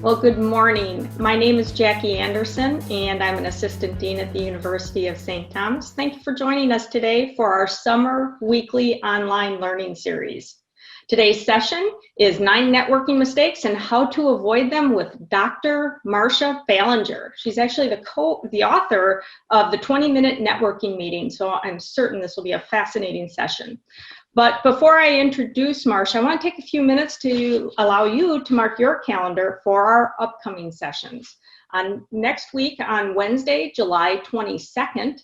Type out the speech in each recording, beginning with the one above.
Well, good morning. My name is Jackie Anderson, and I'm an assistant dean at the University of St. Thomas. Thank you for joining us today for our summer weekly online learning series. Today's session is 9 networking mistakes and how to avoid them with Dr. Marcia Ballinger. She's actually the author of the 20-minute networking meeting, so I'm certain this will be a fascinating session. But before I introduce Marcia, I want to take a few minutes to allow you to mark your calendar for our upcoming sessions. Next week on Wednesday, July 22nd,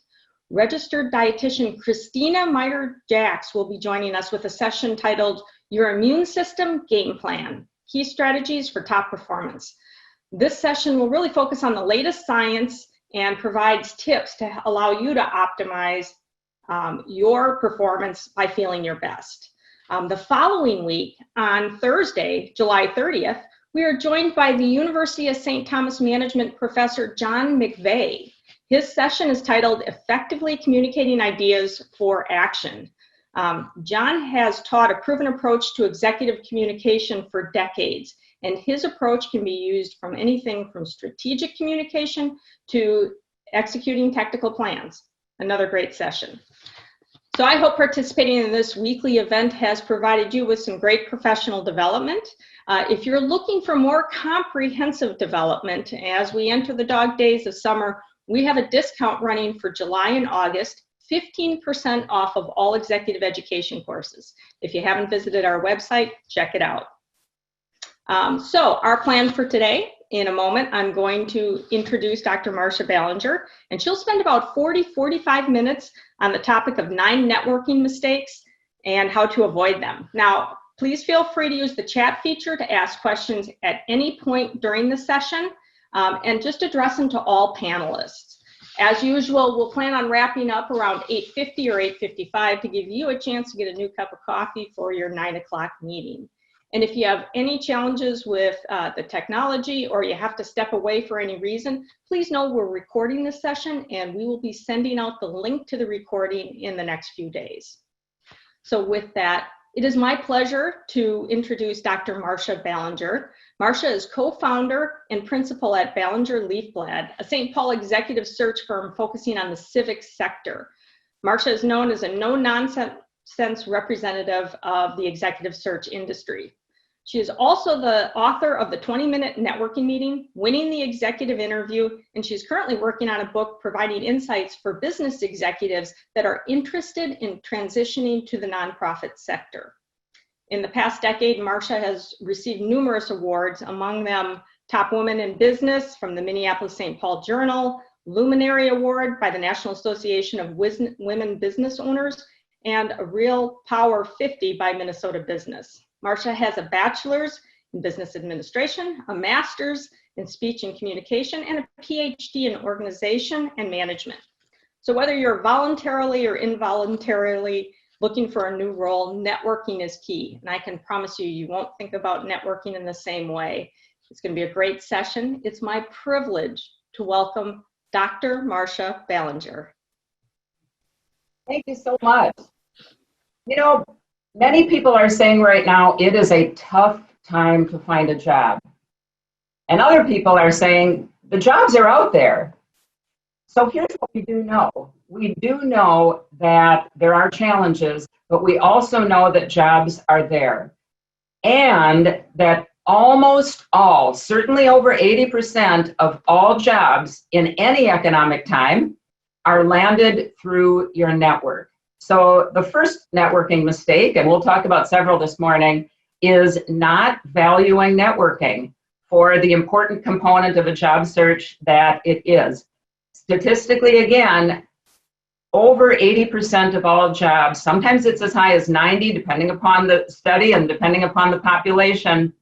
registered dietitian Christina Meyer-Jacks will be joining us with a session titled Your Immune System Game Plan, Key Strategies for Top Performance. This session will really focus on the latest science and provides tips to allow you to optimize your performance by feeling your best. The following week, on Thursday, July 30th, we are joined by the University of St. Thomas Management Professor John McVeigh. His session is titled Effectively Communicating Ideas for Action. John has taught a proven approach to executive communication for decades, and his approach can be used from anything from strategic communication to executing technical plans. Another great session. So I hope participating in this weekly event has provided you with some great professional development. If you're looking for more comprehensive development as we enter the dog days of summer, we have a discount running for July and August, 15% off of all executive education courses. If you haven't visited our website, check it out. So our plan for today, in a moment, I'm going to introduce Dr. Marcia Ballinger, and she'll spend about 40-45 minutes on the topic of 9 networking mistakes and how to avoid them. Now, please feel free to use the chat feature to ask questions at any point during the session, and just address them to all panelists. As usual, we'll plan on wrapping up around 8:50 or 8:55 to give you a chance to get a new cup of coffee for your 9 o'clock meeting. And if you have any challenges with the technology or you have to step away for any reason, please know we're recording this session and we will be sending out the link to the recording in the next few days. So with that, it is my pleasure to introduce Dr. Marcia Ballinger. Marcia is co-founder and principal at Ballinger Leafblad, a St. Paul executive search firm focusing on the civic sector. Marcia is known as a no-nonsense representative of the executive search industry. She is also the author of the 20-minute networking meeting, Winning the Executive Interview, and she's currently working on a book providing insights for business executives that are interested in transitioning to the nonprofit sector. In the past decade, Marcia has received numerous awards, among them Top Woman in Business from the Minneapolis-St. Paul Journal, Luminary Award by the National Association of Women Business Owners, and a Real Power 50 by Minnesota Business. Marcia has a bachelor's in business administration, a master's in speech and communication, and a PhD in organization and management. So whether you're voluntarily or involuntarily looking for a new role, networking is key. And I can promise you, you won't think about networking in the same way. It's going to be a great session. It's my privilege to welcome Dr. Marcia Ballinger. Thank you so much. You know, many people are saying right now it is a tough time to find a job. And other people are saying the jobs are out there. So here's what we do know. We do know that there are challenges, but we also know that jobs are there. And that almost all, certainly over 80% of all jobs in any economic time are landed through your network. So the first networking mistake, and we'll talk about several this morning, is not valuing networking for the important component of a job search that it is. Statistically, again, over 80% of all jobs, sometimes it's as high as 90, depending upon the study and depending upon the population,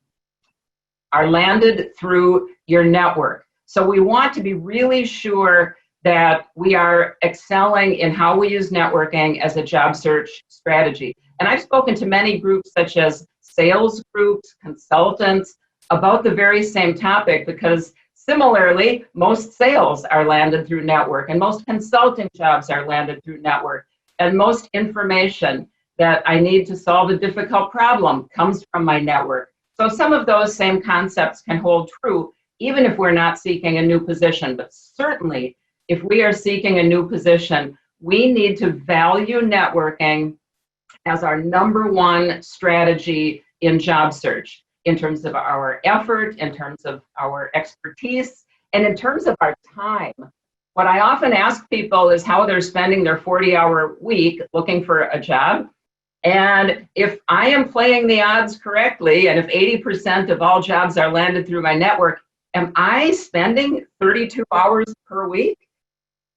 are landed through your network. So we want to be really sure that we are excelling in how we use networking as a job search strategy. And I've spoken to many groups such as sales groups, consultants, about the very same topic, because similarly, most sales are landed through network and most consulting jobs are landed through network, and most information that I need to solve a difficult problem comes from my network. So some of those same concepts can hold true even if we're not seeking a new position. But certainly, if we are seeking a new position, we need to value networking as our number one strategy in job search, in terms of our effort, in terms of our expertise, and in terms of our time. What I often ask people is how they're spending their 40-hour week looking for a job. And if I am playing the odds correctly, and if 80% of all jobs are landed through my network, am I spending 32 hours per week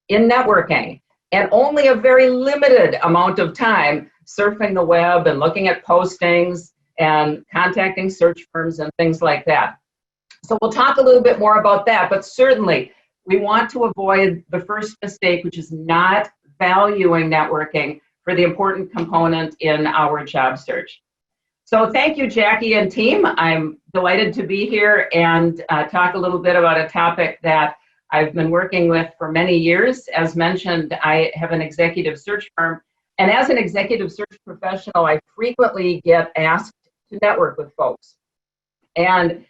in networking? And only a very limited amount of time surfing the web and looking at postings and contacting search firms and things like that. So we'll talk a little bit more about that, but certainly we want to avoid the first mistake, which is not valuing networking for the important component in our job search. So thank you, Jackie and team. I'm delighted to be here and talk a little bit about a topic that I've been working with for many years. As mentioned, I have an executive search firm, and as an executive search professional, I frequently get asked to network with folks. And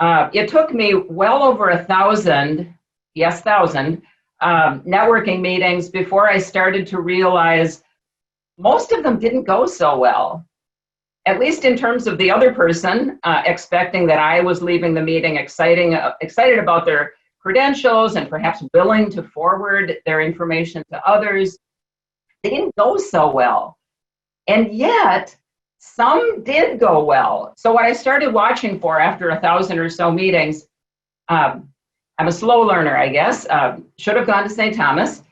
it took me well over 1,000, yes, 1,000, networking meetings before I started to realize most of them didn't go so well, at least in terms of the other person expecting that I was leaving the meeting excited about their credentials and perhaps willing to forward their information to others. They didn't go so well. And yet, some did go well. So what I started watching for after 1,000 or so meetings, I'm a slow learner, I guess, should have gone to St. Thomas,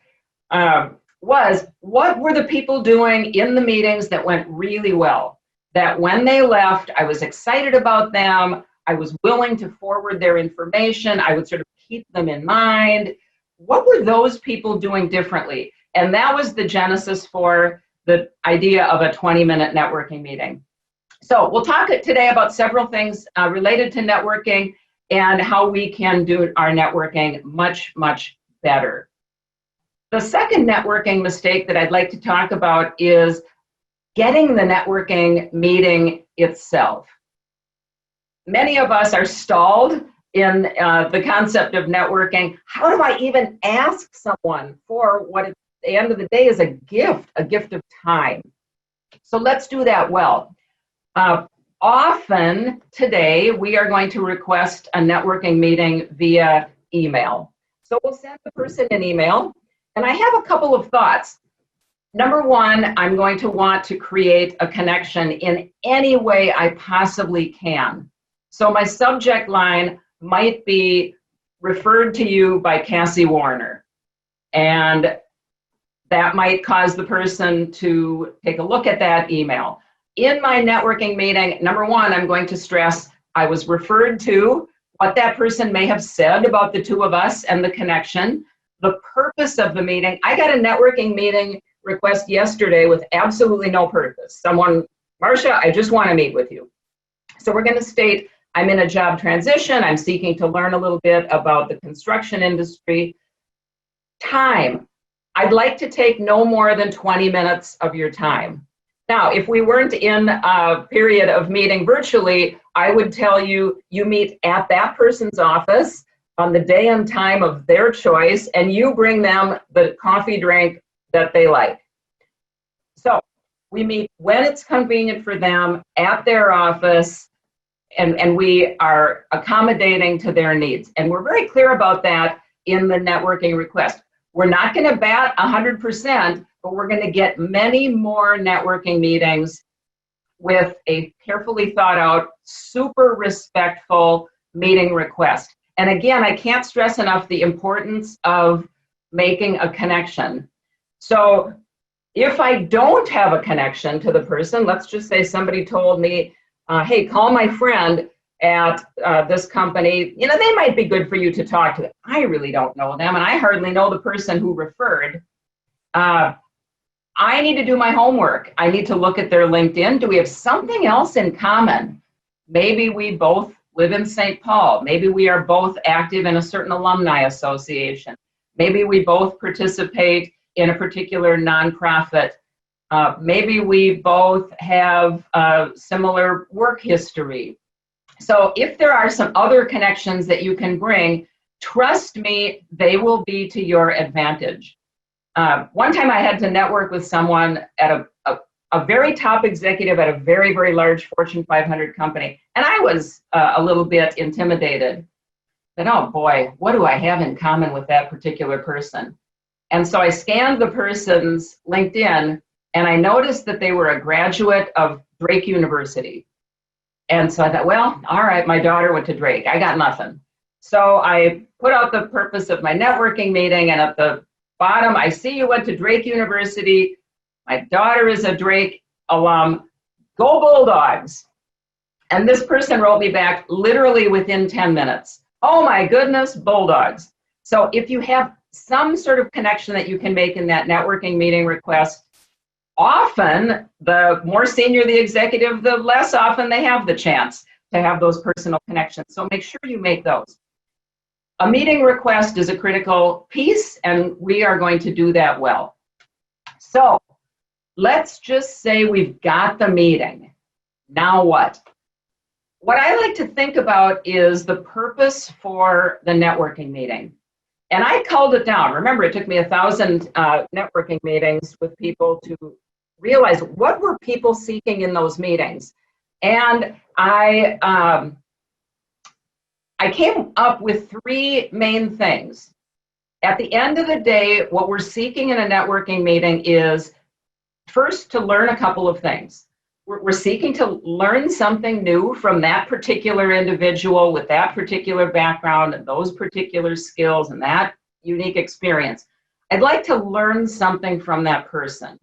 was what were the people doing in the meetings that went really well? That when they left, I was excited about them, I was willing to forward their information, I would sort of keep them in mind. What were those people doing differently? And that was the genesis for the idea of a 20-minute networking meeting. So we'll talk today about several things related to networking and how we can do our networking much, much better. The second networking mistake that I'd like to talk about is getting the networking meeting itself. Many of us are stalled in the concept of networking. How do I even ask someone for what at the end of the day is a gift of time? So let's do that well. Often today, we are going to request a networking meeting via email. So we'll send the person an email, and I have a couple of thoughts. Number one, I'm going to want to create a connection in any way I possibly can. So my subject line might be referred to you by Cassie Warner. And that might cause the person to take a look at that email. In my networking meeting, number one, I'm going to stress I was referred to, what that person may have said about the two of us and the connection, the purpose of the meeting. I got a networking meeting request yesterday with absolutely no purpose. Someone, Marcia, I just want to meet with you. So we're going to state I'm in a job transition. I'm seeking to learn a little bit about the construction industry. Time. I'd like to take no more than 20 minutes of your time. Now, if we weren't in a period of meeting virtually, I would tell you, you meet at that person's office on the day and time of their choice, and you bring them the coffee drink that they like. So we meet when it's convenient for them at their office, and we are accommodating to their needs. And we're very clear about that in the networking request. We're not going to bat 100%, but we're going to get many more networking meetings with a carefully thought out, super respectful meeting request. And again, I can't stress enough the importance of making a connection. So if I don't have a connection to the person, let's just say somebody told me, hey, call my friend at this company, you know, they might be good for you to talk to. I really don't know them, and I hardly know the person who referred. I need to do my homework. I need to look at their LinkedIn. Do we have something else in common? Maybe we both live in St. Paul. Maybe we are both active in a certain alumni association. Maybe we both participate in a particular nonprofit. Maybe we both have similar work history. So if there are some other connections that you can bring, trust me, they will be to your advantage. One time I had to network with someone at a very top executive at a very, very large Fortune 500 company. And I was a little bit intimidated that, oh boy, what do I have in common with that particular person? And so I scanned the person's LinkedIn and I noticed that they were a graduate of Drake University. And so I thought, well, all right, my daughter went to Drake. I got nothing. So I put out the purpose of my networking meeting, and at the bottom, I see you went to Drake University. My daughter is a Drake alum. Go Bulldogs. And this person wrote me back literally within 10 minutes. Oh my goodness, Bulldogs. So if you have some sort of connection that you can make in that networking meeting request, often the more senior the executive, the less often they have the chance to have those personal connections. So make sure you make those. A meeting request is a critical piece, and we are going to do that well. So let's just say we've got the meeting. Now what? What I like to think about is the purpose for the networking meeting. And I culled it down. Remember, it took me 1,000 networking meetings with people to realize what were people seeking in those meetings. And I came up with 3 main things. At the end of the day, what we're seeking in a networking meeting is first to learn a couple of things. We're seeking to learn something new from that particular individual with that particular background and those particular skills and that unique experience. I'd like to learn something from that person.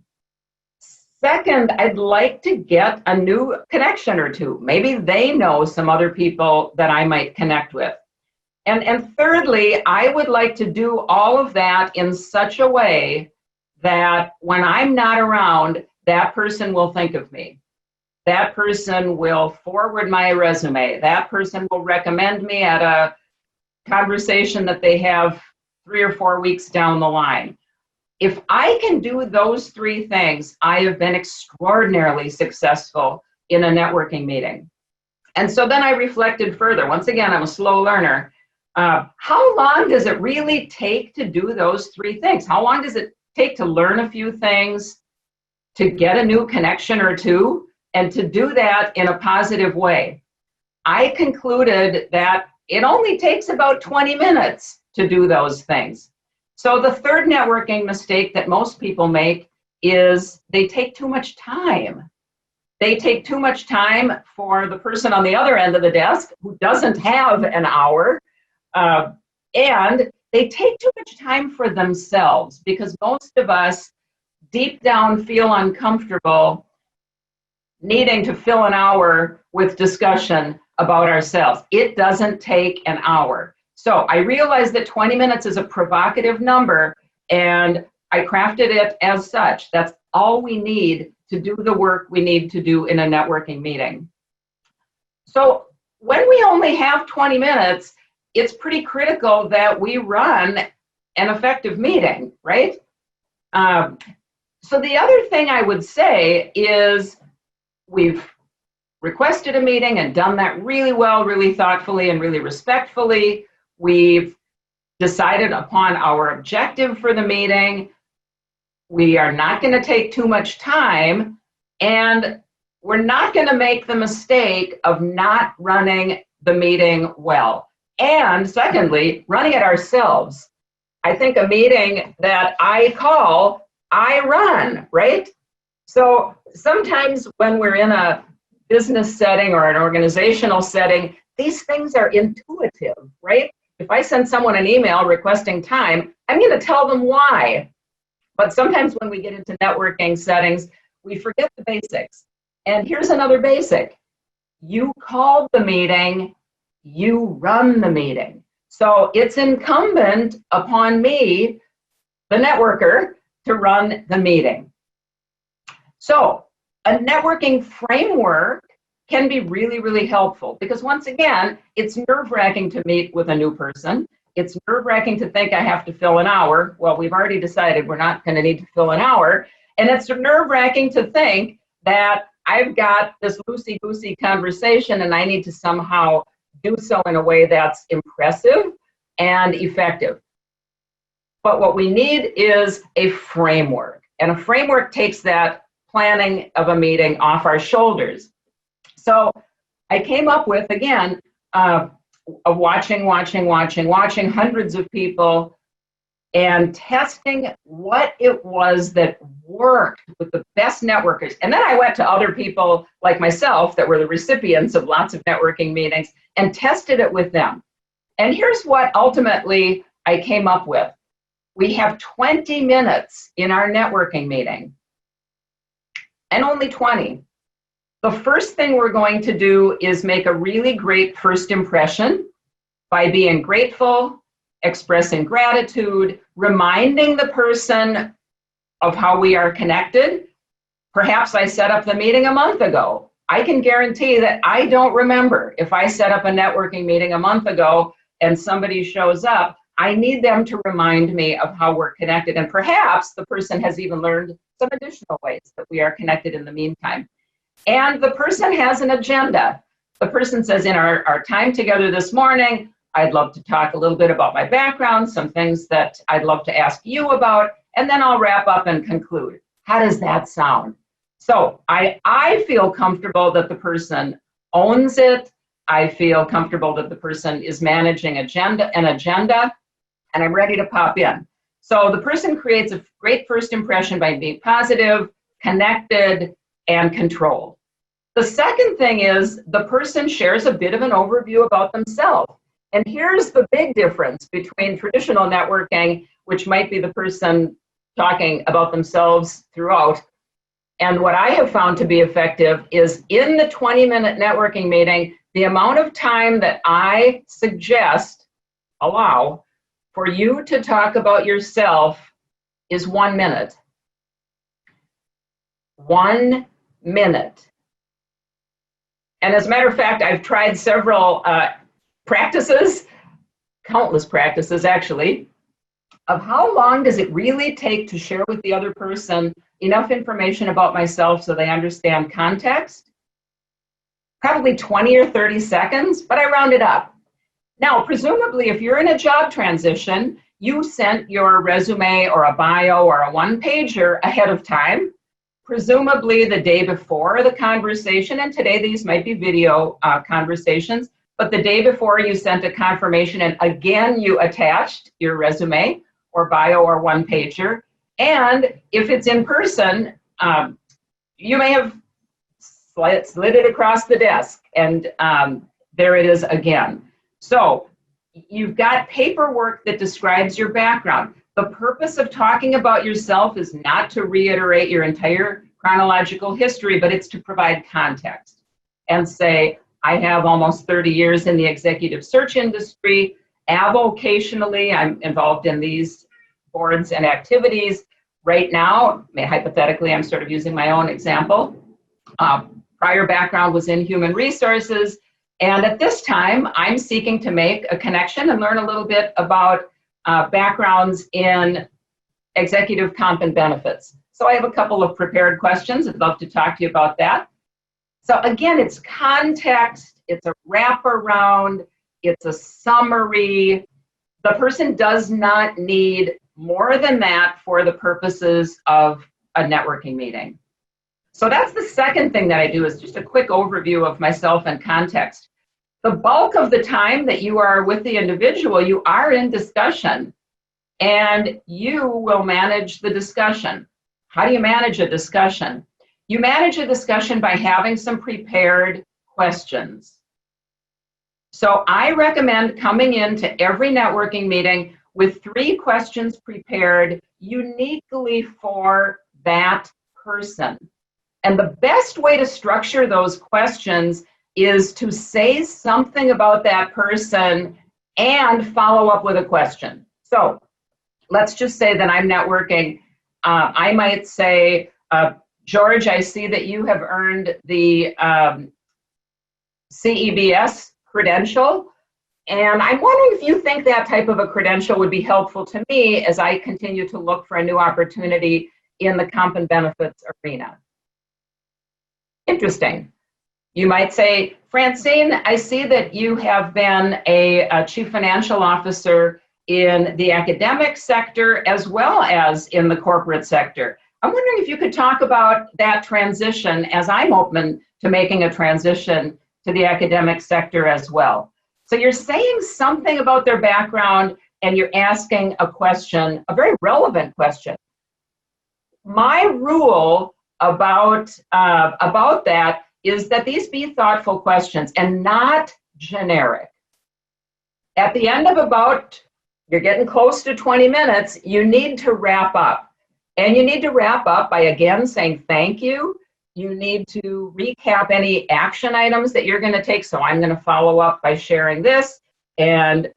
Second, I'd like to get a new connection or two. Maybe they know some other people that I might connect with. And thirdly, I would like to do all of that in such a way that when I'm not around, that person will think of me. That person will forward my resume. That person will recommend me at a conversation that they have 3 or 4 weeks down the line. If I can do those 3 things, I have been extraordinarily successful in a networking meeting. And so then I reflected further. Once again, I'm a slow learner. How long does it really take to do those 3 things? How long does it take to learn a few things, to get a new connection or two, and to do that in a positive way? I concluded that it only takes about 20 minutes to do those things. So the third networking mistake that most people make is they take too much time. They take too much time for the person on the other end of the desk who doesn't have an hour, and they take too much time for themselves, because most of us deep down feel uncomfortable needing to fill an hour with discussion about ourselves. It doesn't take an hour. So I realized that 20 minutes is a provocative number, and I crafted it as such. That's all we need to do the work we need to do in a networking meeting. So when we only have 20 minutes, it's pretty critical that we run an effective meeting, right? So the other thing I would say is we've requested a meeting and done that really well, really thoughtfully, and really respectfully. We've decided upon our objective for the meeting. We are not going to take too much time, and we're not going to make the mistake of not running the meeting well. And secondly, running it ourselves. I think a meeting that I call, I run, right? So sometimes when we're in a business setting or an organizational setting, these things are intuitive, right? If I send someone an email requesting time, I'm going to tell them why. But sometimes when we get into networking settings, we forget the basics. And here's another basic. You called the meeting, you run the meeting. So it's incumbent upon me, the networker, to run the meeting. So a networking framework can be really, really helpful, because once again, it's nerve-wracking to meet with a new person. It's nerve-wracking to think I have to fill an hour. Well, we've already decided we're not going to need to fill an hour. And it's nerve-wracking to think that I've got this loosey-goosey conversation and I need to somehow do so in a way that's impressive and effective. But what we need is a framework, and a framework takes that planning of a meeting off our shoulders. So I came up with, again, watching hundreds of people and testing what it was that worked with the best networkers. And then I went to other people like myself that were the recipients of lots of networking meetings and tested it with them. And here's what ultimately I came up with. We have 20 minutes in our networking meeting, and only 20. The first thing we're going to do is make a really great first impression by being grateful, expressing gratitude, reminding the person of how we are connected. Perhaps I set up the meeting a month ago. I can guarantee that I don't remember. If I set up a networking meeting a month ago and somebody shows up, I need them to remind me of how we're connected. And perhaps the person has even learned some additional ways that we are connected in the meantime. And the person has an agenda. The person says, in our time together this morning, I'd love to talk a little bit about my background, some things that I'd love to ask you about, and then I'll wrap up and conclude. How does that sound? So I feel comfortable that the person owns it. I feel comfortable that the person is managing an agenda, and I'm ready to pop in. So the person creates a great first impression by being positive, connected, and controlled. The second thing is the person shares a bit of an overview about themselves. And here's the big difference between traditional networking, which might be the person talking about themselves throughout, and what I have found to be effective is in the 20-minute networking meeting, the amount of time that I allow for you to talk about yourself is 1 minute. 1 minute. And as a matter of fact, I've tried several practices, countless practices actually, of how long does it really take to share with the other person enough information about myself so they understand context. Probably 20 or 30 seconds, but I round it up. Now, presumably, if you're in a job transition, you sent your resume or a bio or a one-pager ahead of time, presumably the day before the conversation, and today these might be video conversations, but the day before you sent a confirmation and again you attached your resume or bio or one-pager, and if it's in person, you may have slid it across the desk and there it is again. So you've got paperwork that describes your background. The purpose of talking about yourself is not to reiterate your entire chronological history, but it's to provide context and say, I have almost 30 years in the executive search industry. Avocationally, I'm involved in these boards and activities. Right now, hypothetically, I'm sort of using my own example. Prior background was in human resources. And at this time, I'm seeking to make a connection and learn a little bit about backgrounds in executive comp and benefits. So I have a couple of prepared questions. I'd love to talk to you about that. So again, it's context, it's a wraparound, it's a summary. The person does not need more than that for the purposes of a networking meeting. So that's the second thing that I do, is just a quick overview of myself and context. The bulk of the time that you are with the individual, you are in discussion, and you will manage the discussion. How do you manage a discussion? You manage a discussion by having some prepared questions. So I recommend coming into every networking meeting with 3 questions prepared uniquely for that person. And the best way to structure those questions is to say something about that person and follow up with a question. So let's just say that I'm networking. I might say, George, I see that you have earned the CEBS credential, and I'm wondering if you think that type of a credential would be helpful to me as I continue to look for a new opportunity in the comp and benefits arena. Interesting. You might say, Francine, I see that you have been a chief financial officer in the academic sector as well as in the corporate sector. I'm wondering if you could talk about that transition, as I'm open to making a transition to the academic sector as well. So you're saying something about their background and you're asking a question, a very relevant question. My rule about that is that these be thoughtful questions and not generic. At the end of you're getting close to 20 minutes, you need to wrap up. And you need to wrap up by, again, saying thank you. You need to recap any action items that you're going to take. So I'm going to follow up by sharing this, and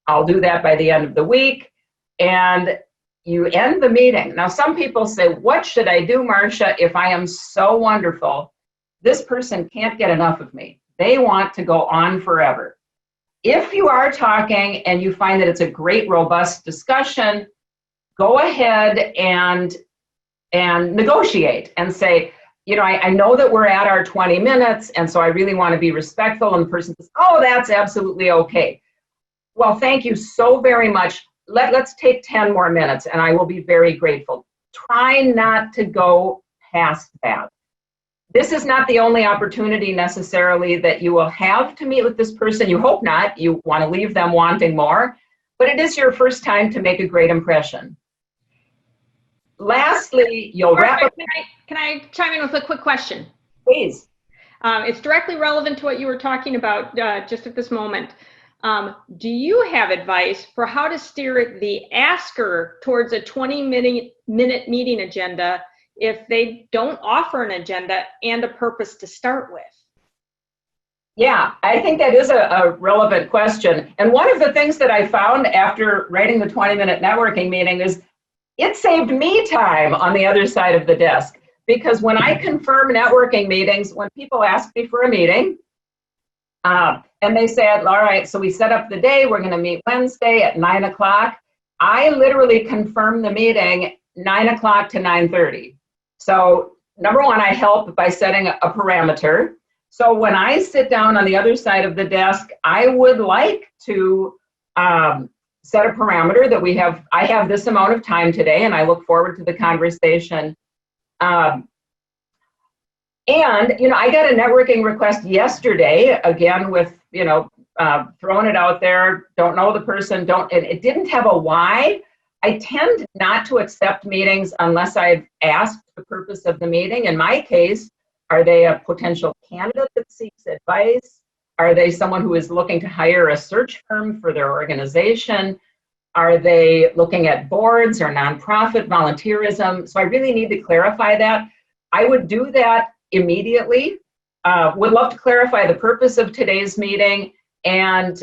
I'll do that by the end of the week. And you end the meeting. Now, some people say, what should I do, Marcia, if I am so wonderful? This person can't get enough of me. They want to go on forever. If you are talking and you find that it's a great, robust discussion, go ahead and negotiate and say, you know, I know that we're at our 20 minutes, and so I really want to be respectful. And the person says, oh, that's absolutely okay. Well, thank you so very much. Let's take 10 more minutes, and I will be very grateful. Try not to go past that. This is not the only opportunity necessarily that you will have to meet with this person. You hope not. You want to leave them wanting more, but it is your first time to make a great impression. Lastly, you'll wrap up. Can I chime in with a quick question? Please. It's directly relevant to what you were talking about just at this moment. Do you have advice for how to steer the asker towards a 20-minute meeting agenda if they don't offer an agenda and a purpose to start with? Yeah, I think that is a relevant question. And one of the things that I found after writing the 20-minute networking meeting is it saved me time on the other side of the desk. Because when I confirm networking meetings, when people ask me for a meeting, and they said, all right, so we set up the day, we're going to meet Wednesday at 9 o'clock. I literally confirm the meeting 9 o'clock to 9:30. So number one, I help by setting a parameter. So when I sit down on the other side of the desk, I would like to set a parameter that I have this amount of time today, and I look forward to the conversation. And, you know, I got a networking request yesterday, again, with, you know, throwing it out there, don't know the person, it didn't have a why. I tend not to accept meetings unless I've asked the purpose of the meeting. In my case, are they a potential candidate that seeks advice? Are they someone who is looking to hire a search firm for their organization? Are they looking at boards or nonprofit volunteerism? So I really need to clarify that. I would do that immediately. Would love to clarify the purpose of today's meeting, and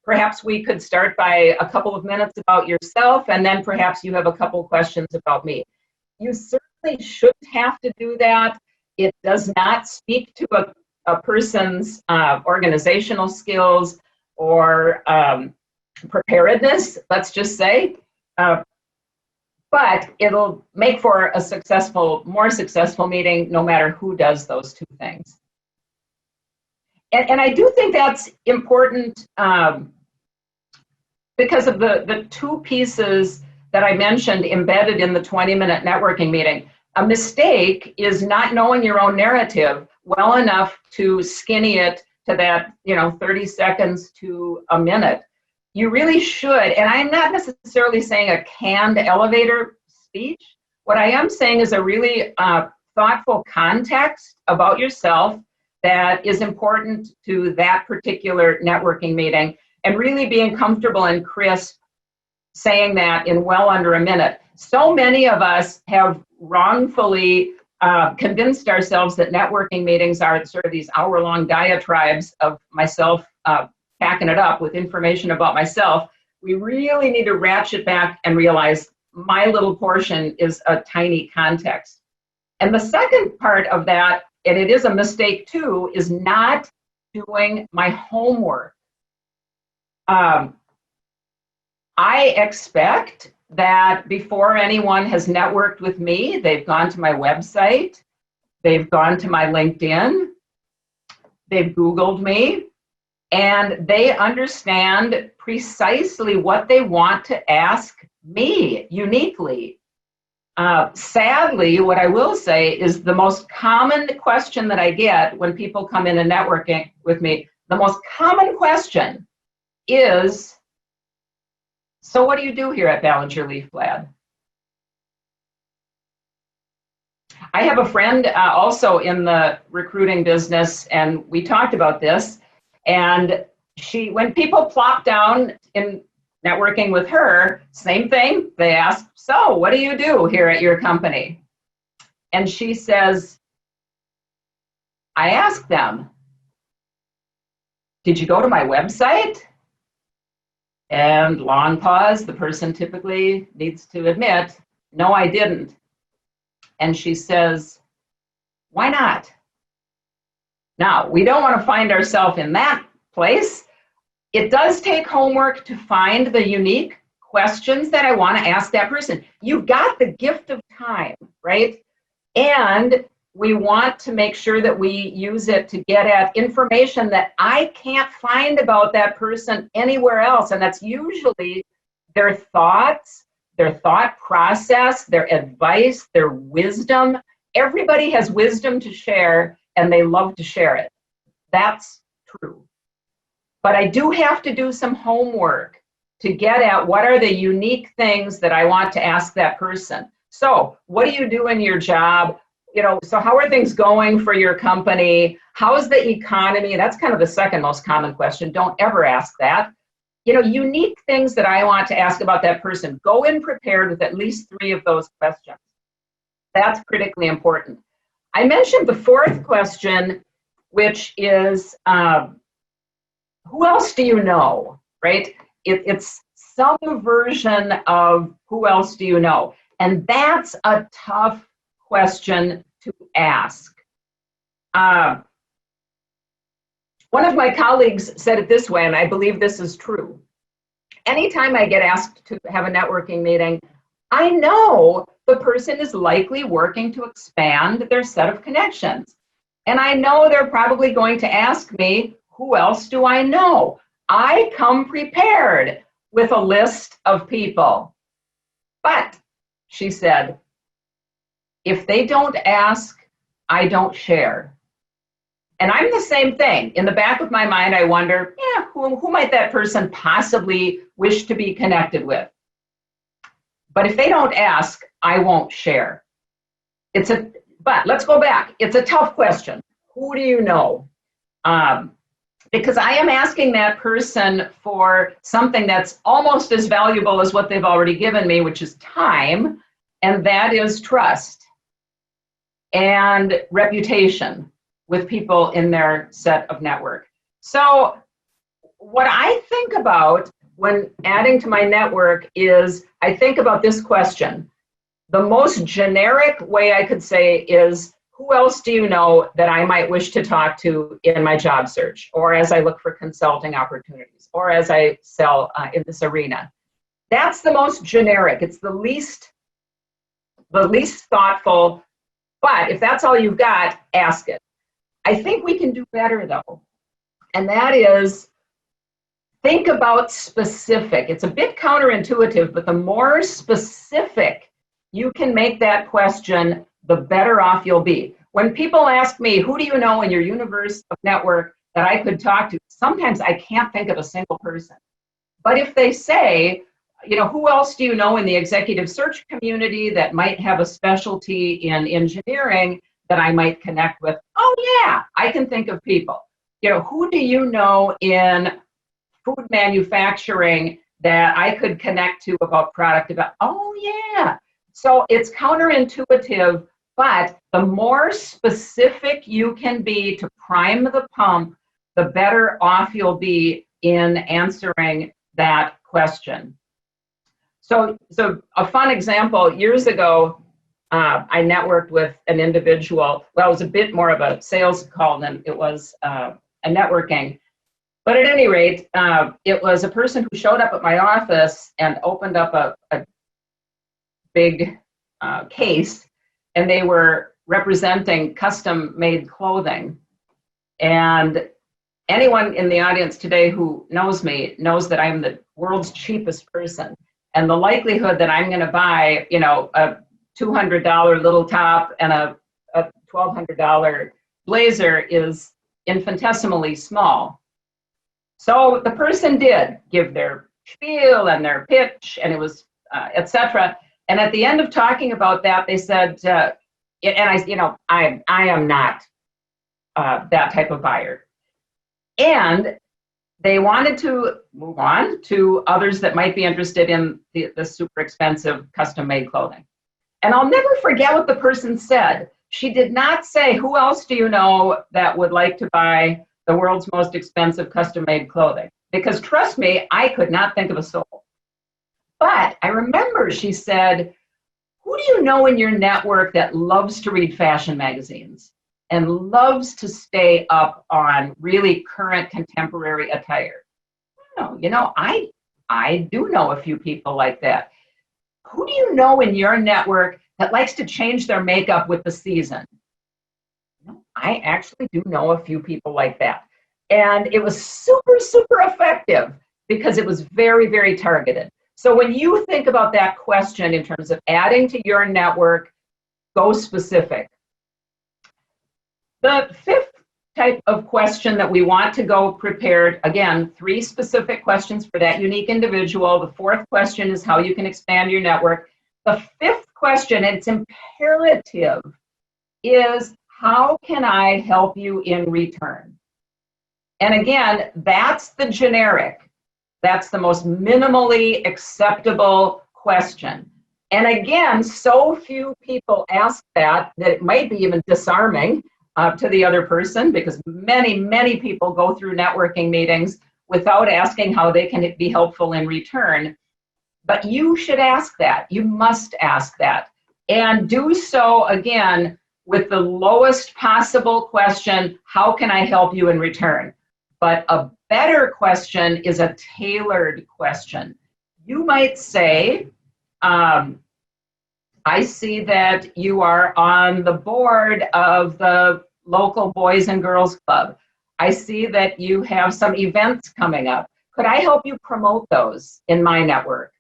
perhaps we could start by a couple of minutes about yourself, and then perhaps you have a couple questions about me. You certainly shouldn't have to do that. It does not speak to a person's organizational skills or preparedness, let's just say. But it'll make for a more successful meeting, no matter who does those two things. And I do think that's important because of the two pieces that I mentioned embedded in the 20-minute networking meeting. A mistake is not knowing your own narrative well enough to skinny it to that, 30 seconds to a minute. You really should, and I'm not necessarily saying a canned elevator speech. What I am saying is a really thoughtful context about yourself that is important to that particular networking meeting, and really being comfortable and crisp saying that in well under a minute. So many of us have wrongfully convinced ourselves that networking meetings are sort of these hour-long diatribes of myself packing it up with information about myself. We really need to ratchet back and realize my little portion is a tiny context. And the second part of that, and it is a mistake too, is not doing my homework. I expect that before anyone has networked with me, they've gone to my website, they've gone to my LinkedIn, they've Googled me, and they understand precisely what they want to ask me uniquely. Sadly, what I will say is the most common question that I get when people come in and networking with me, the most common question is, so what do you do here at Ballinger Leaf Lab? I have a friend also in the recruiting business, and we talked about this. And when people plop down in networking with her, same thing. They ask, so what do you do here at your company? And she says, I ask them, did you go to my website? And long pause, the person typically needs to admit, no, I didn't. And she says, why not? Now, we don't want to find ourselves in that place. It does take homework to find the unique questions that I want to ask that person. You've got the gift of time, right? And we want to make sure that we use it to get at information that I can't find about that person anywhere else. And that's usually their thoughts, their thought process, their advice, their wisdom. Everybody has wisdom to share, and they love to share it. That's true. But I do have to do some homework to get at what are the unique things that I want to ask that person. So what do you do in your job? So how are things going for your company? How's the economy? That's kind of the second most common question. Don't ever ask that. Unique things that I want to ask about that person. Go in prepared with at least 3 of those questions. That's critically important. I mentioned the 4th question, which is, who else do you know, right? It's some version of who else do you know? And that's a tough question to ask. One of my colleagues said it this way, and I believe this is true. Anytime I get asked to have a networking meeting, I know the person is likely working to expand their set of connections. And I know they're probably going to ask me, who else do I know? I come prepared with a list of people. But, she said, if they don't ask, I don't share. And I'm the same thing. In the back of my mind, I wonder, who might that person possibly wish to be connected with? But if they don't ask, I won't share. But let's go back. It's a tough question. Who do you know? Because I am asking that person for something that's almost as valuable as what they've already given me, which is time, and that is trust and reputation with people in their set of network. So what I think about when adding to my network is I think about this question. The most generic way I could say is, who else do you know that I might wish to talk to in my job search, or as I look for consulting opportunities, or as I sell in this arena? That's the most generic. It's the least thoughtful, but if that's all you've got, ask it. I think we can do better though, and that is think about specific. It's a bit counterintuitive, but the more specific you can make that question, the better off you'll be. When people ask me, who do you know in your universe of network that I could talk to? Sometimes I can't think of a single person. But if they say, who else do you know in the executive search community that might have a specialty in engineering that I might connect with? Oh yeah, I can think of people. Who do you know in food manufacturing that I could connect to about product development? Oh yeah. So it's counterintuitive, but the more specific you can be to prime the pump, the better off you'll be in answering that question. So a fun example, years ago, I networked with an individual. Well, it was a bit more of a sales call than it was a networking. But at any rate, it was a person who showed up at my office and opened up a big case, and they were representing custom-made clothing. And anyone in the audience today who knows me knows that I'm the world's cheapest person. And the likelihood that I'm going to buy, you know, a $200 little top and a $1,200 blazer is infinitesimally small. So the person did give their spiel and their pitch, and it was etc. And at the end of talking about that, they said, I am not that type of buyer. And they wanted to move on to others that might be interested in the super expensive custom-made clothing. And I'll never forget what the person said. She did not say, who else do you know that would like to buy the world's most expensive custom-made clothing? Because trust me, I could not think of a soul. But I remember she said, who do you know in your network that loves to read fashion magazines and loves to stay up on really current contemporary attire? Oh, you know, I do know a few people like that. Who do you know in your network that likes to change their makeup with the season? I actually do know a few people like that. And it was super, super effective because it was very, very targeted. So when you think about that question in terms of adding to your network, go specific. The fifth type of question that we want to go prepared, again, 3 specific questions for that unique individual. The 4th question is how you can expand your network. The 5th question, and it's imperative, is how can I help you in return? And again, that's the generic. That's the most minimally acceptable question. And again, so few people ask that it might be even disarming to the other person, because many, many people go through networking meetings without asking how they can be helpful in return. But you should ask that. You must ask that. And do so, again, with the lowest possible question, how can I help you in return? But a better question is a tailored question. You might say, I see that you are on the board of the local Boys and Girls Club. I see that you have some events coming up. Could I help you promote those in my network?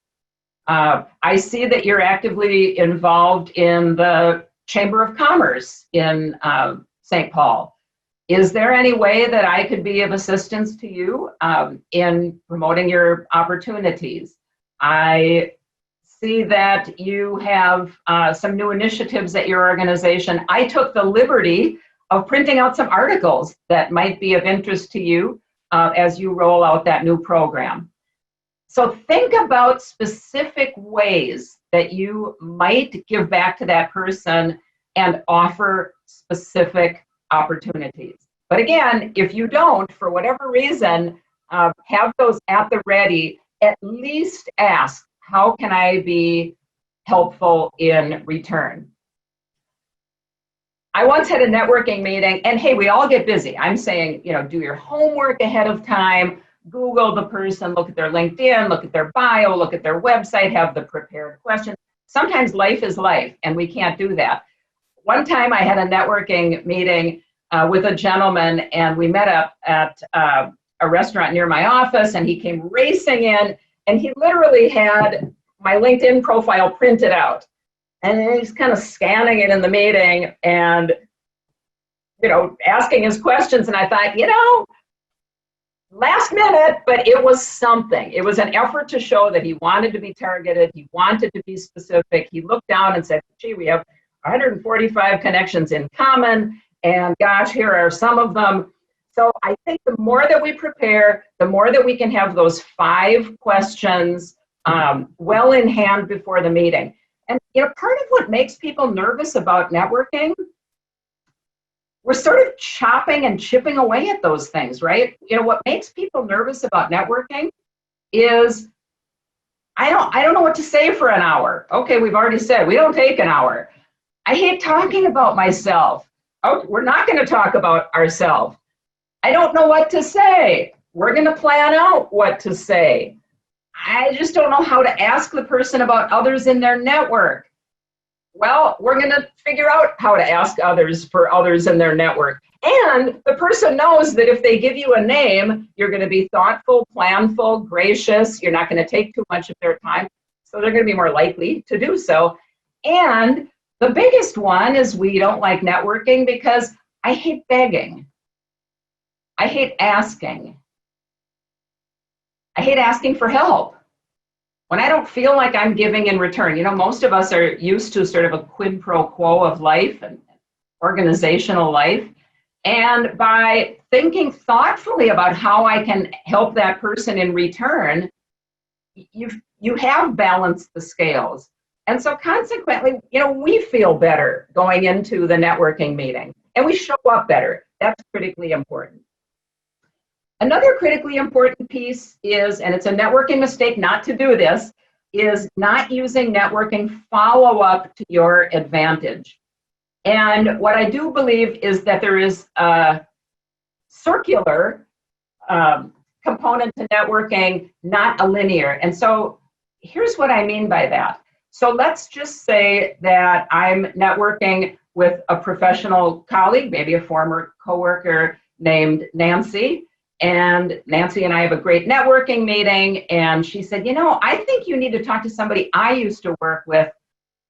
I see that you're actively involved in the Chamber of Commerce in St. Paul. Is there any way that I could be of assistance to you in promoting your opportunities? I see that you have some new initiatives at your organization. I took the liberty of printing out some articles that might be of interest to you as you roll out that new program. So think about specific ways that you might give back to that person and offer specific opportunities. But again, if you don't, for whatever reason, have those at the ready. At least ask, how can I be helpful in return? I once had a networking meeting, and hey, we all get busy. I'm saying, you know, do your homework ahead of time, Google the person, look at their LinkedIn, look at their bio, look at their website, have the prepared questions. Sometimes life is life, and we can't do that. One time I had a networking meeting with a gentleman, and we met up at a restaurant near my office, and he came racing in, and he literally had my LinkedIn profile printed out. And he's kind of scanning it in the meeting and, you know, asking his questions. And I thought, you know, last minute, but it was something. It was an effort to show that he wanted to be targeted. He wanted to be specific. He looked down and said, gee, we have 145 connections in common. And gosh, here are some of them. So I think the more that we prepare, the more that we can have those 5 questions well in hand before the meeting. And you know, part of what makes people nervous about networking, we're sort of chopping and chipping away at those things, right? You know, what makes people nervous about networking is, I don't know what to say for an hour. Okay, we've already said we don't take an hour. I hate talking about myself. Oh, we're not going to talk about ourselves. I don't know what to say. We're going to plan out what to say. I just don't know how to ask the person about others in their network. Well, we're going to figure out how to ask others for others in their network. And the person knows that if they give you a name, you're going to be thoughtful, planful, gracious. You're not going to take too much of their time. So they're going to be more likely to do so. And the biggest one is we don't like networking because I hate begging. I hate asking. I hate asking for help. When I don't feel like I'm giving in return, you know, most of us are used to sort of a quid pro quo of life and organizational life. And by thinking thoughtfully about how I can help that person in return, you have balanced the scales. And so consequently, you know, we feel better going into the networking meeting and we show up better. That's critically important. Another critically important piece is, and it's a networking mistake not to do this, is not using networking follow-up to your advantage. And what I do believe is that there is a circular component to networking, not a linear. And so here's what I mean by that. So let's just say that I'm networking with a professional colleague, maybe a former coworker named Nancy. And Nancy and I have a great networking meeting. And she said, you know, I think you need to talk to somebody I used to work with.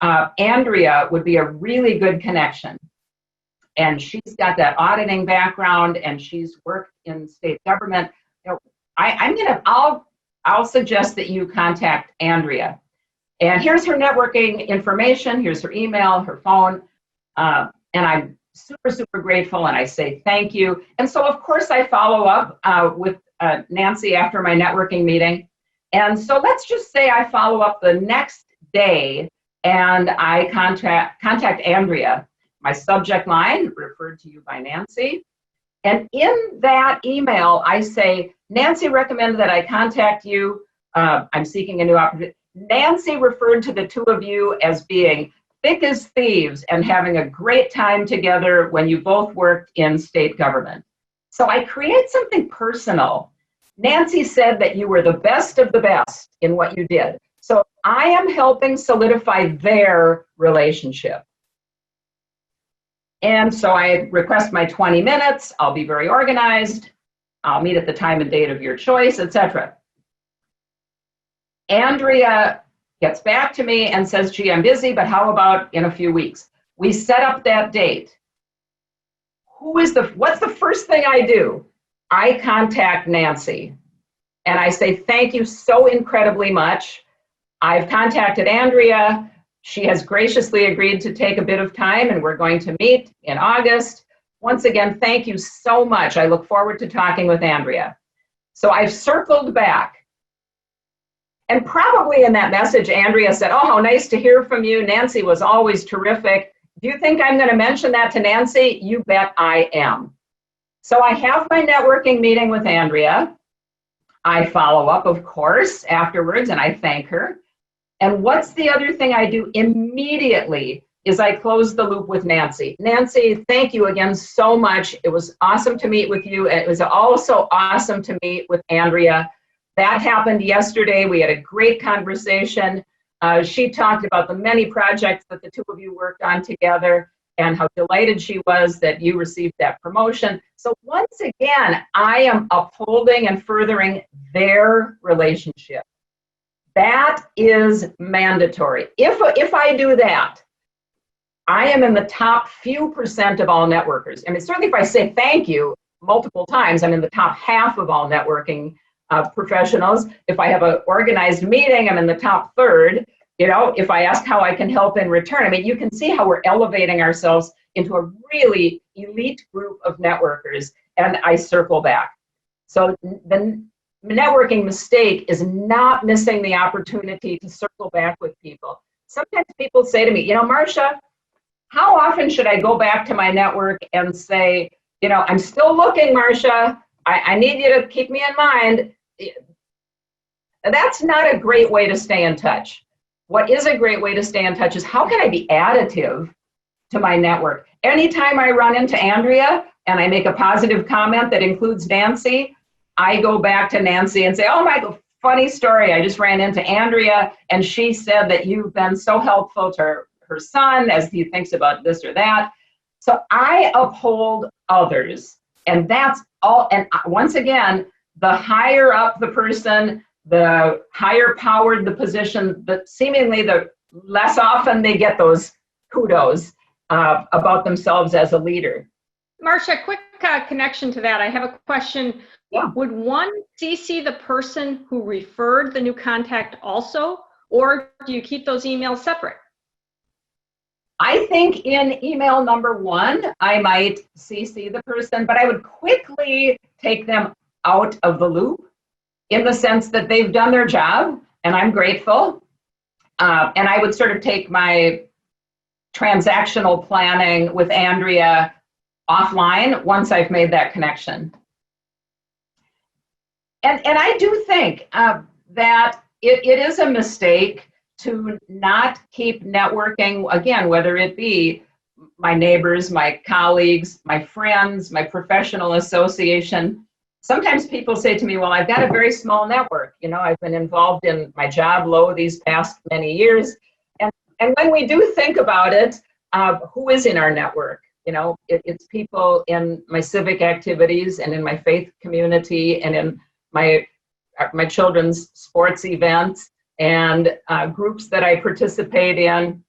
Andrea would be a really good connection. And she's got that auditing background and she's worked in state government. You know, I'll suggest that you contact Andrea. And here's her networking information. Here's her email, her phone. And I'm super, super grateful, and I say thank you. And so, of course, I follow up with Nancy after my networking meeting. And so let's just say I follow up the next day, and I contact Andrea. My subject line, referred to you by Nancy. And in that email, I say, Nancy recommended that I contact you. I'm seeking a new opportunity. Nancy referred to the two of you as being thick as thieves and having a great time together when you both worked in state government. So I create something personal. Nancy said that you were the best of the best in what you did. So I am helping solidify their relationship. And so I request my 20 minutes. I'll be very organized. I'll meet at the time and date of your choice, etc. Andrea gets back to me and says, gee, I'm busy, but how about in a few weeks? We set up that date. What's the first thing I do? I contact Nancy and I say, thank you so incredibly much. I've contacted Andrea. She has graciously agreed to take a bit of time and we're going to meet in August. Once again, thank you so much. I look forward to talking with Andrea. So I've circled back. And probably in that message, Andrea said, oh, how nice to hear from you. Nancy was always terrific. Do you think I'm going to mention that to Nancy? You bet I am. So I have my networking meeting with Andrea. I follow up, of course, afterwards, and I thank her. And what's the other thing I do immediately is I close the loop with Nancy. Nancy, thank you again so much. It was awesome to meet with you. It was also awesome to meet with Andrea. That happened yesterday. We had a great conversation. She talked about the many projects that the two of you worked on together and how delighted she was that you received that promotion. So once again, I am upholding and furthering their relationship. That is mandatory. If I do that, I am in the top few percent of all networkers. I mean, certainly if I say thank you multiple times, I'm in the top half of all networking professionals. If I have an organized meeting, I'm in the top third. You know, if I ask how I can help in return, I mean, you can see how we're elevating ourselves into a really elite group of networkers, and I circle back. So the networking mistake is not missing the opportunity to circle back with people. Sometimes people say to me, you know, Marcia, how often should I go back to my network and say, you know, I'm still looking, Marcia. I need you to keep me in mind. That's not a great way to stay in touch. What is a great way to stay in touch is how can I be additive to my network? Anytime I run into Andrea and I make a positive comment that includes Nancy, I go back to Nancy and say, oh my, funny story. I just ran into Andrea and she said that you've been so helpful to her son as he thinks about this or that. So I uphold others. And that's all. And once again, the higher up the person, the higher powered the position, but seemingly the less often they get those kudos about themselves as a leader. Marcia, quick connection to that. I have a question. Yeah. Would one CC the person who referred the new contact also, or do you keep those emails separate? I think in email number 1, I might CC the person, but I would quickly take them out of the loop in the sense that they've done their job and I'm grateful. And I would sort of take my transactional planning with Andrea offline once I've made that connection. And I do think that it is a mistake to not keep networking, again, whether it be my neighbors, my colleagues, my friends, my professional association. Sometimes people say to me, well, I've got a very small network. You know, I've been involved in my job low these past many years. And when we do think about it, who is in our network? You know, it's people in my civic activities and in my faith community and in my children's sports events and groups that I participate in.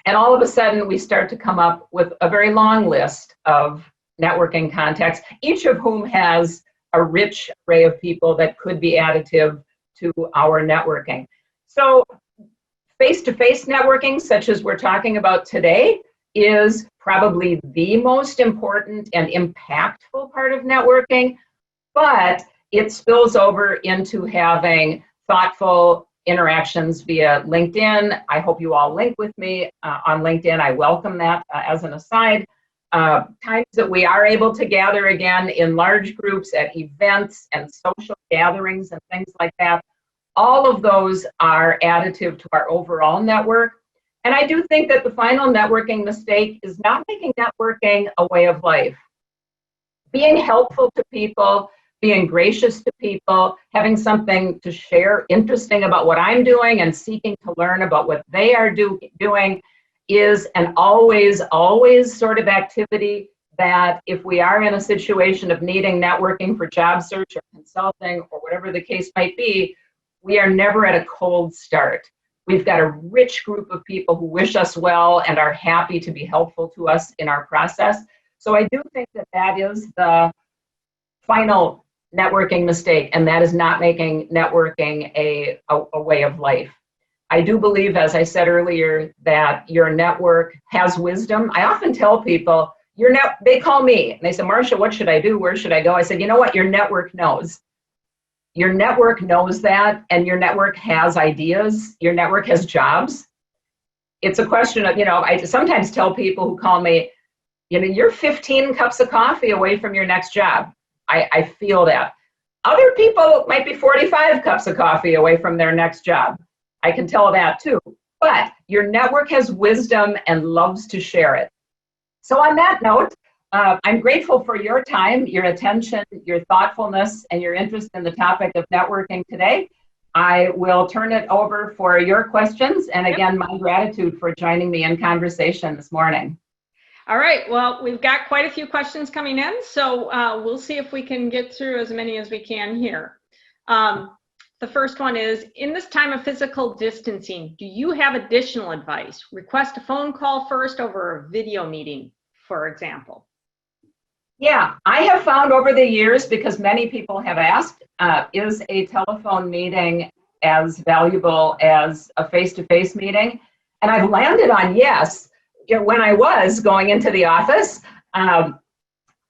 And all of a sudden, we start to come up with a very long list of networking contacts, each of whom has a rich array of people that could be additive to our networking. So face-to-face networking, such as we're talking about today, is probably the most important and impactful part of networking, but it spills over into having thoughtful interactions via LinkedIn. I hope you all link with me on LinkedIn. I welcome that as an aside. Times that we are able to gather again in large groups at events and social gatherings and things like that. All of those are additive to our overall network. And I do think that the final networking mistake is not making networking a way of life. Being helpful to people, being gracious to people, having something to share interesting about what I'm doing and seeking to learn about what they are doing is an always sort of activity that if we are in a situation of needing networking for job search or consulting or whatever the case might be, we are never at a cold start. We've got a rich group of people who wish us well and are happy to be helpful to us in our process. So I do think that that is the final networking mistake, and that is not making networking a way of life. I do believe, as I said earlier, that your network has wisdom. I often tell people, they call me and they say, Marcia, what should I do? Where should I go? I said, you know what? Your network knows. Your network knows that, and your network has ideas. Your network has jobs. It's a question of, I sometimes tell people who call me, you're 15 cups of coffee away from your next job. I feel that. Other people might be 45 cups of coffee away from their next job. I can tell that too. But your network has wisdom and loves to share it. So on that note, I'm grateful for your time, your attention, your thoughtfulness, and your interest in the topic of networking today. I will turn it over for your questions. And again, my gratitude for joining me in conversation this morning. All right, well, we've got quite a few questions coming in, so we'll see if we can get through as many as we can here. The first one is, in this time of physical distancing, do you have additional advice? Request a phone call first over a video meeting, for example. Yeah, I have found over the years, because many people have asked, is a telephone meeting as valuable as a face-to-face meeting? And I've landed on yes. When I was going into the office, I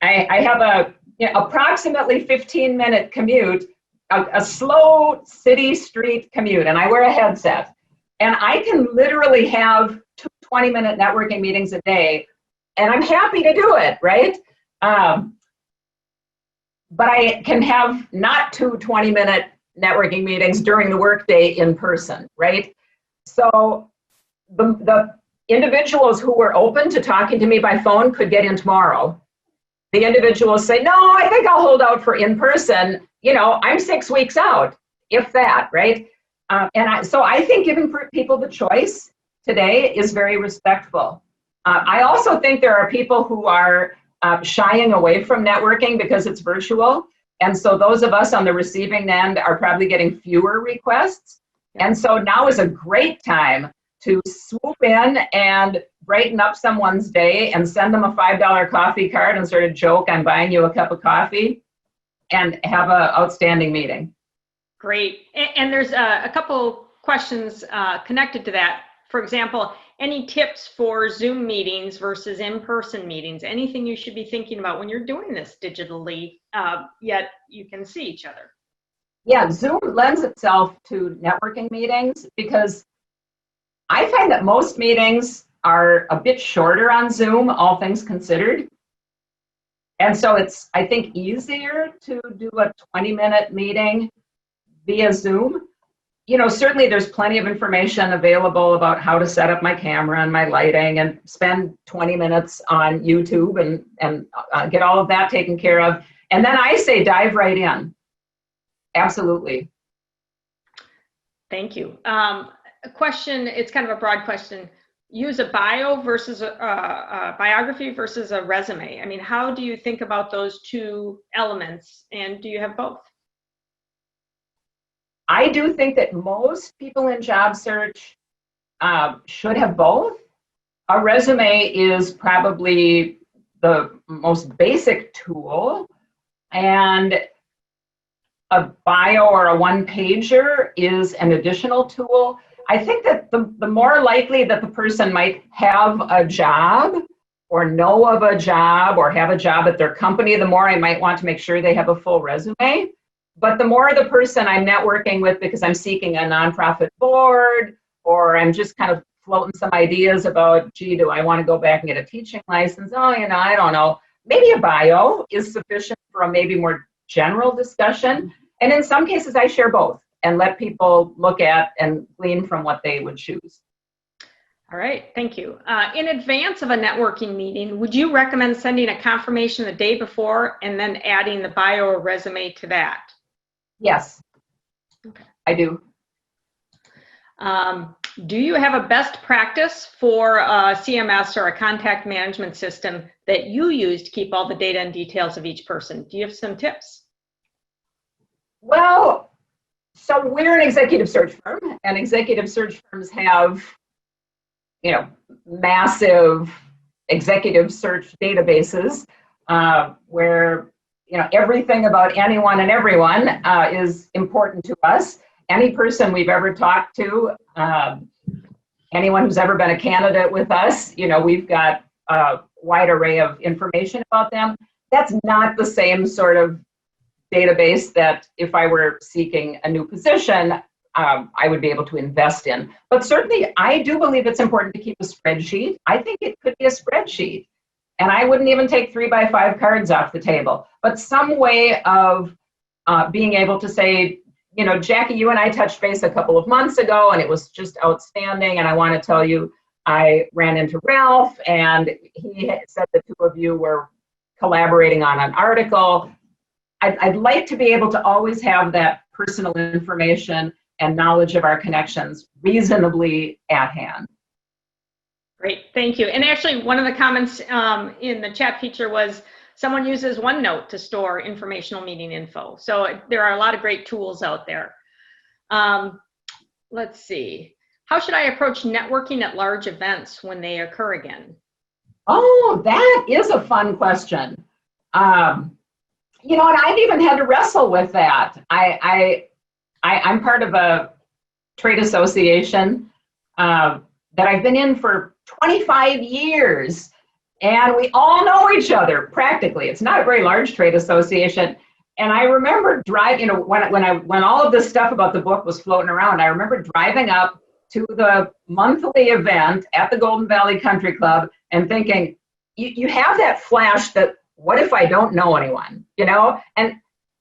have a approximately 15-minute commute, a slow city street commute, and I wear a headset. And I can literally have 2 20-minute networking meetings a day, and I'm happy to do it, right? But I can have not 2 20-minute networking meetings during the workday in person, right? So the individuals who were open to talking to me by phone could get in tomorrow. The individuals say, no, I think I'll hold out for in person. I'm 6 weeks out, if that, right? So I think giving people the choice today is very respectful. I also think there are people who are shying away from networking because it's virtual. And so those of us on the receiving end are probably getting fewer requests. And so now is a great time to swoop in and brighten up someone's day and send them a $5 coffee card and sort of joke, I'm buying you a cup of coffee, and have an outstanding meeting. Great. And there's a couple questions connected to that. For example, any tips for Zoom meetings versus in-person meetings? Anything you should be thinking about when you're doing this digitally, yet you can see each other? Yeah, Zoom lends itself to networking meetings because I find that most meetings are a bit shorter on Zoom, all things considered. And so it's, I think, easier to do a 20-minute meeting via Zoom. You know, certainly there's plenty of information available about how to set up my camera and my lighting and spend 20 minutes on YouTube and get all of that taken care of. And then I say dive right in. Absolutely. Thank you. A question, it's kind of a broad question. Use a bio versus a biography versus a resume. I mean, how do you think about those two elements, and do you have both? I do think that most people in job search should have both. A resume is probably the most basic tool, and a bio or a one-pager is an additional tool. I think that the more likely that the person might have a job or know of a job or have a job at their company, the more I might want to make sure they have a full resume. But the more the person I'm networking with because I'm seeking a nonprofit board or I'm just kind of floating some ideas about, gee, do I want to go back and get a teaching license? Oh, you know, I don't know. Maybe a bio is sufficient for a maybe more general discussion. And in some cases, I share both and let people look at and glean from what they would choose. All right, thank you. In advance of a networking meeting, would you recommend sending a confirmation the day before and then adding the bio or resume to that? Yes, okay. I do. Do you have a best practice for a CMS or a contact management system that you use to keep all the data and details of each person? Do you have some tips? Well, so we're an executive search firm, and executive search firms have, you know, massive executive search databases where, you know, everything about anyone and everyone is important to us. Any person we've ever talked to, anyone who's ever been a candidate with us, you know, we've got a wide array of information about them. That's not the same sort of database that if I were seeking a new position, I would be able to invest in. But certainly, I do believe it's important to keep a spreadsheet. I think it could be a spreadsheet. And I wouldn't even take 3x5 cards off the table. But some way of being able to say, you know, Jackie, you and I touched base a couple of months ago, and it was just outstanding. And I want to tell you, I ran into Ralph, and he said the two of you were collaborating on an article. I'd like to be able to always have that personal information and knowledge of our connections reasonably at hand. Great, thank you. And actually, one of the comments in the chat feature was someone uses OneNote to store informational meeting info. So there are a lot of great tools out there. Let's see. How should I approach networking at large events when they occur again? Oh, that is a fun question. You know, and I've even had to wrestle with that. I'm part of a trade association that I've been in for 25 years, and we all know each other practically. It's not a very large trade association. And I remember driving, you know, when all of this stuff about the book was floating around, I remember driving up to the monthly event at the Golden Valley Country Club and thinking, you have that flash that, what if I don't know anyone, you know? And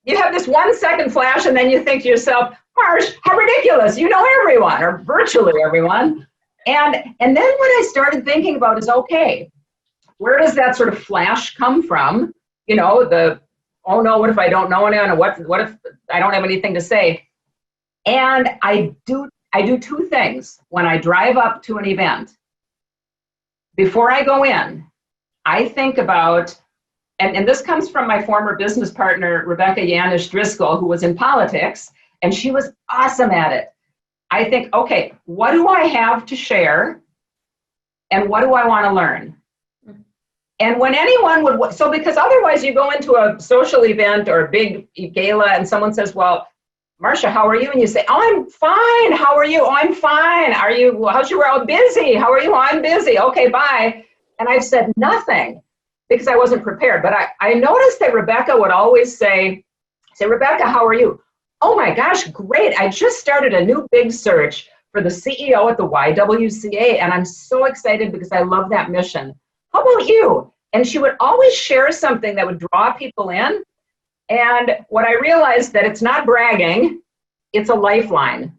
you have this 1 second flash, and then you think to yourself, Marsh, how ridiculous, you know everyone, or virtually everyone. And then what I started thinking about is, okay, where does that sort of flash come from? You know, oh no, what if I don't know anyone, or what if I don't have anything to say? And I do I do two things when I drive up to an event. Before I go in, I think about, and this comes from my former business partner, Rebecca Yanish Driscoll, who was in politics, and she was awesome at it. I think, okay, what do I have to share? And what do I want to learn? And when anyone would, so because otherwise you go into a social event or a big gala and someone says, well, Marcia, how are you? And you say, oh, I'm fine. How are you? Oh, I'm fine. Are you, how's your world? Busy. How are you? Oh, I'm busy. Okay, bye. And I've said nothing because I wasn't prepared. But I noticed that Rebecca would always say, Rebecca, how are you? Oh my gosh, great. I just started a new big search for the CEO at the YWCA. And I'm so excited because I love that mission. How about you? And she would always share something that would draw people in. And what I realized that it's not bragging, it's a lifeline.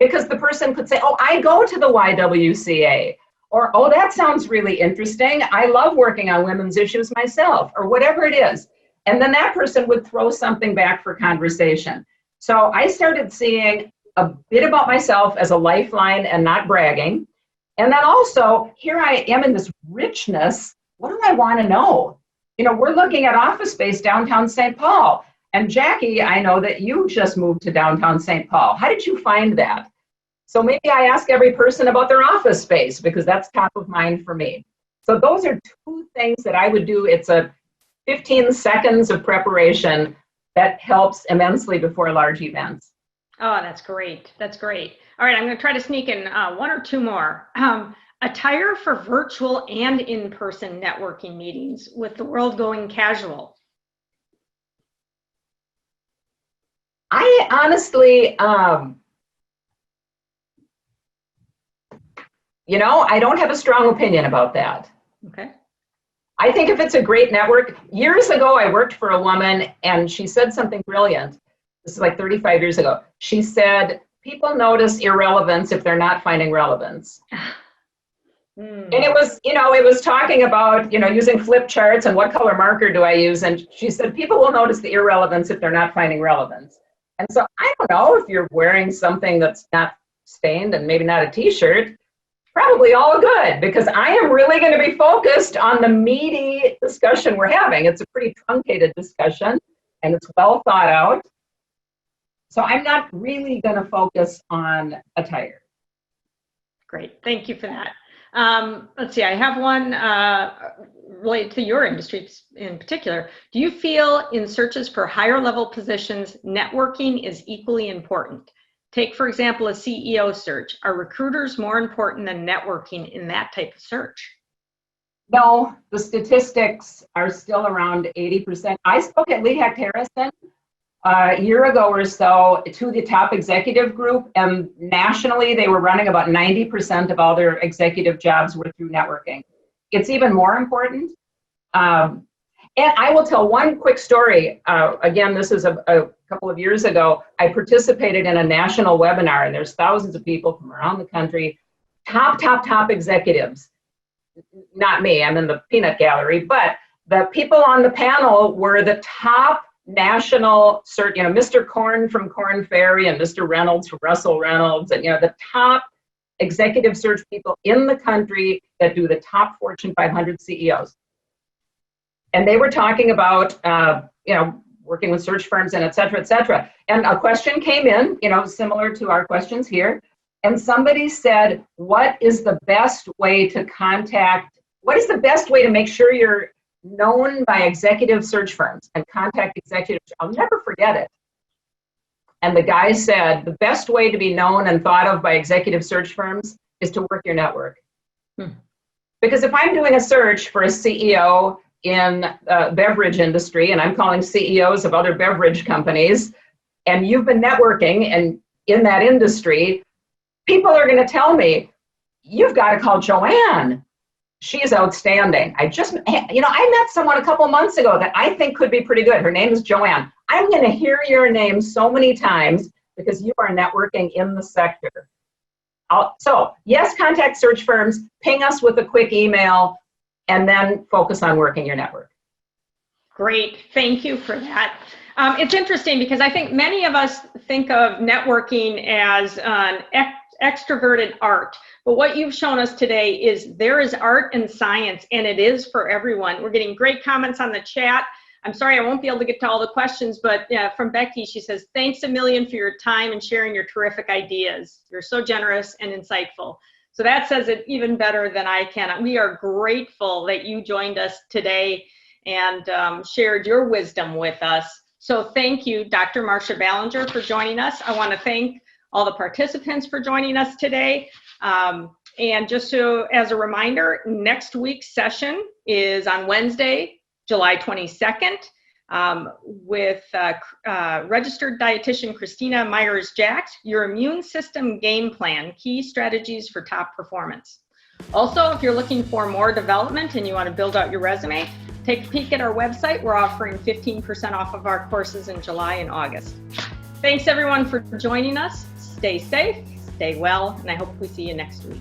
Because the person could say, oh, I go to the YWCA, or, oh, that sounds really interesting. I love working on women's issues myself, or whatever it is. And then that person would throw something back for conversation. So I started seeing a bit about myself as a lifeline and not bragging. And then also, here I am in this richness. What do I want to know? You know, we're looking at office space downtown St. Paul. And Jackie, I know that you just moved to downtown St. Paul. How did you find that? So maybe I ask every person about their office space because that's top of mind for me. So those are two things that I would do. It's a 15 seconds of preparation that helps immensely before large events. Oh, that's great. That's great. All right, I'm going to try to sneak in one or two more. Attire for virtual and in-person networking meetings with the world going casual. I honestly, you know, I don't have a strong opinion about that. Okay. I think if it's a great network, years ago I worked for a woman and she said something brilliant. This is like 35 years ago. She said, people notice irrelevance if they're not finding relevance. And it was, you know, it was talking about, you know, using flip charts and what color marker do I use? And she said, people will notice the irrelevance if they're not finding relevance. And so I don't know if you're wearing something that's not stained and maybe not a t-shirt, probably all good, because I am really going to be focused on the meaty discussion we're having. It's a pretty truncated discussion and it's well thought out. So I'm not really going to focus on attire. Great, thank you for that. Let's see, I have one related to your industry in particular. Do you feel in searches for higher level positions, networking is equally important? Take, for example, a CEO search. Are recruiters more important than networking in that type of search? No, the statistics are still around 80%. I spoke at Lehigh Harrison a year ago or so to the top executive group, and nationally they were running about 90% of all their executive jobs were through networking. It's even more important. And I will tell one quick story. Again, this is a couple of years ago. I participated in a national webinar, and there's thousands of people from around the country, top executives. Not me, I'm in the peanut gallery, but the people on the panel were the top national search, you know, Mr. Korn from Korn Ferry and Mr. Reynolds from Russell Reynolds, and, you know, the top executive search people in the country that do the top Fortune 500 CEOs. And they were talking about, you know, working with search firms and et cetera, et cetera. And a question came in, you know, similar to our questions here. And somebody said, what is the best way to contact, what is the best way to make sure you're known by executive search firms and contact executives? I'll never forget it. And the guy said, the best way to be known and thought of by executive search firms is to work your network. Because if I'm doing a search for a CEO in the beverage industry, and I'm calling CEOs of other beverage companies, and you've been networking and in that industry, people are going to tell me, you've got to call Joanne. She is outstanding. I met someone a couple months ago that I think could be pretty good. Her name is Joanne. I'm going to hear your name so many times because you are networking in the sector. So yes, contact search firms, ping us with a quick email, and then focus on working your network. Great, thank you for that. It's interesting because I think many of us think of networking as an extroverted art. But what you've shown us today is there is art and science, and it is for everyone. We're getting great comments on the chat. I'm sorry I won't be able to get to all the questions, but from Becky, she says, thanks a million for your time and sharing your terrific ideas. You're so generous and insightful. So that says it even better than I can. We are grateful that you joined us today and shared your wisdom with us. So thank you, Dr. Marcia Ballinger, for joining us. I want to thank all the participants for joining us today. And just so as a reminder, next week's session is on Wednesday, July 22nd, with registered dietitian Christina Myers-Jacks, your immune system game plan, key strategies for top performance. Also, if you're looking for more development and you want to build out your resume, take a peek at our website. We're offering 15% off of our courses in July and August. Thanks everyone for joining us. Stay safe, stay well, and I hope we see you next week.